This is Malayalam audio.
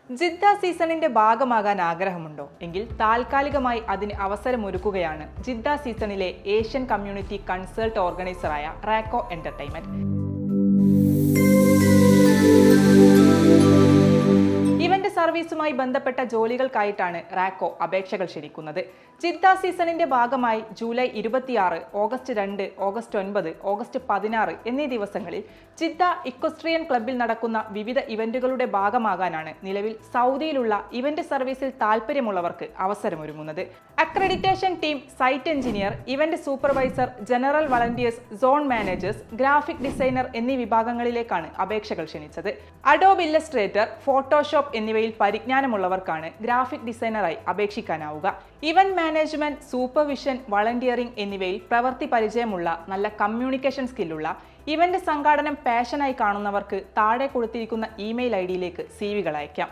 ജിദ്ദ സീസണിന്റെ ഭാഗമാകാൻ ആഗ്രഹമുണ്ടോ എങ്കിൽ താൽക്കാലികമായി അതിന് അവസരമൊരുക്കുകയാണ് ജിദ്ദ സീസണിലെ ഏഷ്യൻ കമ്മ്യൂണിറ്റി കൺസൾട്ട് ഓർഗനൈസറായ റാക്കോ എന്റർടൈൻമെന്റ്. ഇവന്റ് സർവീസുമായി ബന്ധപ്പെട്ട ജോലികൾക്കായിട്ടാണ് റാക്കോ അപേക്ഷകൾ ക്ഷണിക്കുന്നത്. ജിദ്ദ സീസണിന്റെ ഭാഗമായി ജൂലൈ 26, ഓഗസ്റ്റ് 2, ഓഗസ്റ്റ് 9, ഓഗസ്റ്റ് 16 എന്നീ ദിവസങ്ങളിൽ ജിദ്ദ ഇക്വസ്ട്രിയൻ ക്ലബ്ബിൽ നടക്കുന്ന വിവിധ ഇവന്റുകളുടെ ഭാഗമാകാനാണ് നിലവിൽ സൗദിയിലുള്ള ഇവന്റ് സർവീസിൽ താൽപ്പര്യമുള്ളവർക്ക് അവസരമൊരുങ്ങുന്നത്. Accreditation team, site engineer, event supervisor, general volunteers, zone managers, graphic designer എന്നീ വിഭാഗങ്ങളിലേക്കാണ് അപേക്ഷകൾ ക്ഷണിച്ചത്. അഡോബ് ഇല്ലസ്ട്രേറ്റർ, ഫോട്ടോഷോപ്പ് എന്നിവയിൽ പരിജ്ഞാനമുള്ളവർക്കാണ് ഗ്രാഫിക് ഡിസൈനറായി അപേക്ഷിക്കാനാവുക. ഇവന്റ് മാനേജ്മെന്റ്, സൂപ്പർവിഷൻ, വളണ്ടിയറിംഗ് എന്നിവയിൽ പ്രവൃത്തി പരിചയമുള്ള നല്ല കമ്മ്യൂണിക്കേഷൻ സ്കില്ലുള്ള ഇവന്റ് സംഘാടനം പാഷനായി കാണുന്നവർക്ക് താഴെ കൊടുത്തിരിക്കുന്ന ഇമെയിൽ ഐഡിയിലേക്ക് സിവികൾ അയക്കാം.